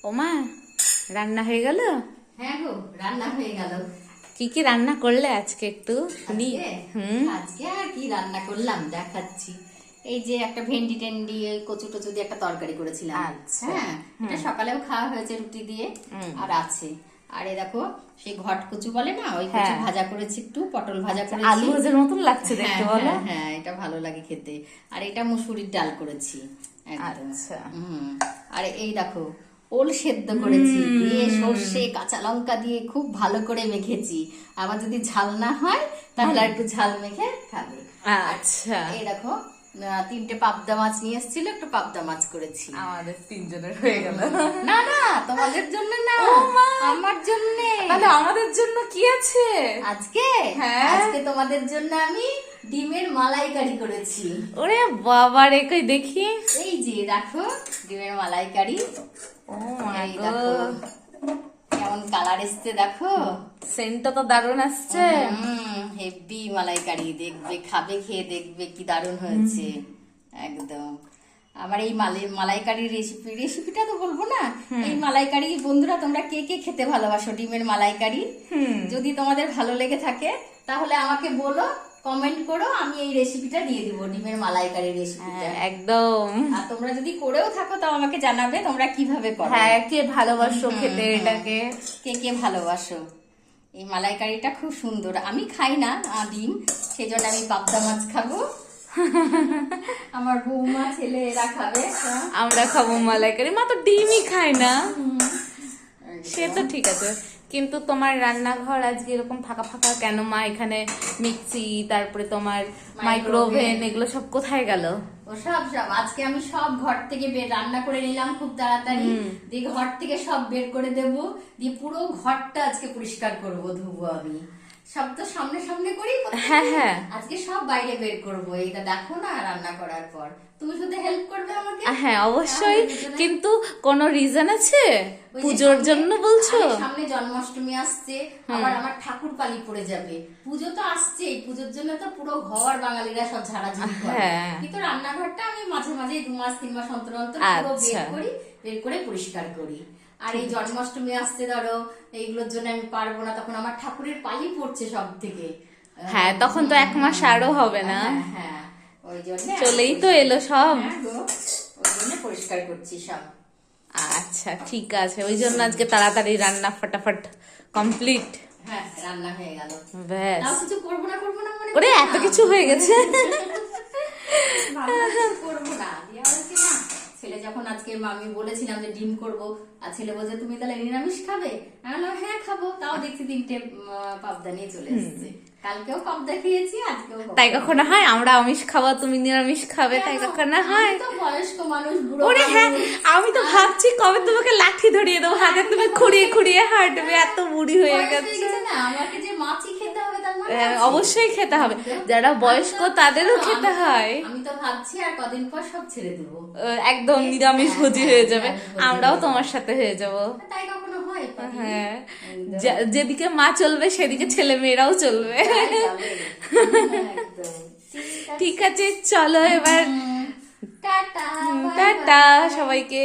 ওমা, রান্না হয়ে গেল? হ্যাঁ গো, রান্না হয়ে গেল। কি কি রান্না করলে আজকে একটু শুনি। আজকে আর কি রান্না করলাম দেখাচ্ছি। এই যে একটা ভেন্ডি টেন্ডি কচু টচু দিয়ে একটা তরকারি করেছিলাম। আচ্ছা। হ্যাঁ, এটা সকালেও খাওয়া হয়েছে রুটি দিয়ে, আর আছে। আর এই দেখো সেই ঘট কচু বলে না, ওই কচু ভাজা করেছি, একটু পটল ভাজা করেছি। আলু ভাজার মতন লাগছে দেখতে, বলো। হ্যাঁ, এটা ভালো লাগে খেতে। আর এটা মুসুরির ডাল করেছি একদম। আচ্ছা। আর এই দেখো ওল সেদ্ধ করেছি, দিয়ে সর্ষে কাঁচা লঙ্কা দিয়ে খুব ভালো করে মেখেছি। আবার যদি ঝাল না হয় তাহলে আর একটু ঝাল মেখে খাবে। আচ্ছা। এই দেখো 3টে পাবদা মাছ নিয়ে এসেছিল, একটু পাবদা মাছ করেছি। আমাদের 3 জনের হয়ে গেল। না না, তোমাদের জন্য না, আমার জন্য। তাহলে আমাদের জন্য কি আছে আজকে? আজকে তোমাদের জন্য আমি ডিমের মালাইকারি করেছি। ওরে বাবা রে, কই দেখি। এই যে দেখো ডিমের মালাইকারি। ও মাই এই গড, দেখো কেমন কালার এসছে, দেখো সেন্টটা তো দারুণ আসছে। হেভি মালাইকারি, দেখবে খাবে, খেয়ে দেখবে কি দারুণ হয়েছে একদম। আমার এই মালাইকারি রেসিপিটা তো বলবো না। এই মালাইকারি বন্ধুরা, তোমরা কে কে খেতে ভালোবাসো ডিমের মালাইকারি? যদি তোমাদের ভালো লেগে থাকে তাহলে আমাকে বলো, কমেন্ট করো, আমি এই রেসিপিটা দিয়ে দিব, ডিমের মালাইকারি রেসিপিটা একদম। আর তোমরা যদি করেও থাকো তাও আমাকে জানাবে তোমরা কিভাবে করো। হ্যাঁ, কে ভালোবাসো খেতে এটাকে, কে কে ভালোবাসো। এই মালাইকারিটা খুব সুন্দর। আমি খাই না ডিম, সেজন্য আমি পাবদা মাছ খাবো। আমার বৌমা ছেলে এরা খাবে। আমরা খাবো মালাইকারি। মা তো ডিমই খায় না। সে তো ঠিক আছে, কিন্তু তোমার রান্নাঘর আজকে এরকম ফাঁকা ফাঁকা কেন মা? এখানে মিক্সি, তারপরে তোমার মাইক্রোওভেন, এগুলো সব কোথায় গেল? ও সব আজকে আমি সব ঘর থেকে রান্না করে নিলাম খুব তাড়াতাড়ি, দিয়ে ঘর থেকে সব বের করে দেব, দিয়ে পুরো ঘরটা আজকে পরিষ্কার করব, ধুবো আমি। সব তো সামনে সামনে করি, হ্যাঁ, আজকে সব বাইরে বের করব। এইটা দেখো না, রান্না করার পর তুমি শুধু হেল্প করবে আমাকে। হ্যাঁ অবশ্যই, কিন্তু কোনো রিজন আছে? পুজোর জন্য বলছো? সামনে জন্মাষ্টমী আসছে, আবার আমার ঠাকুর পালি পড়ে যাবে, পুজো তো আসছেই। পুজোর জন্য তো পুরো ঘর বাঙালিরা সব ঝাড়াঝাড়ি করে, কিন্তু রান্নাঘরটা আমি মাঝে মাঝে 2 মাস 3 মাস অন্তর অন্তর পুরো বের করে পরিষ্কার করি। আর এই জন্মাষ্টমী আসছে, ধরো এইগুলোর জন্য আমি পারবো না, তখন আমার ঠাকুরের পালি পড়ছে সব থেকে। হ্যাঁ, তখন তো 1 মাস আরো হবে না। হ্যাঁ, ওই জন্য চলেই তো এলো সব। ওই জন্য পরিষ্কার করছি সব। আচ্ছা ঠিক আছে, ওই জন্য আজকে তাড়াতাড়ি রান্না ফটাফট কমপ্লিট। হ্যাঁ, রান্না হয়ে গেল। ব্যাস, তাও কিছু করবো না মনে ওরে এত কিছু হয়ে গেছে। করবো না, ছেলে যখন আজকে আমি বলেছিলাম যে ডিম করবো, আর ছেলে বলছে তুমি তাহলে নিরামিষ খাবে, আমি বললাম হ্যাঁ খাবো। তাও দেখছি 3টে পাবদা নিয়ে চলে এসেছে। কালকেও পাবদা খেয়েছি, আজকেও। তাই কখনো হয় আমরা আমিষ খাবো তুমি নিরামিষ খাবে? তাই কখনো হয়? তো বয়স্ক মানুষ, ওরে হ্যাঁ, আমি তো ভাবছি কবে তোমাকে লাঠি ধরিয়ে দেবো হাতে, তুমি খুঁড়িয়ে খুঁড়িয়ে হাঁটবে, এত বুড়ি হয়ে গেছে। আমাকে যে মাছি খেতে হবে তার মানে? অবশ্যই খেতে হবে, যারা বয়স্ক তাদেরও খেতে হয়। আমি তো ভাবছি আর কদিন পর সব ছেড়ে দেবো, একদম নিরামিষ ভোজি হয়ে যাবে, আমরাও তোমার সাথে হয়ে যাবো। তাই কখনো হয়? হ্যাঁ, যেদিকে মা চলবে সেদিকে ছেলে মেয়েরাও চলবে। ঠিক আছে, চলো এবার টাটা টাটা সবাইকে।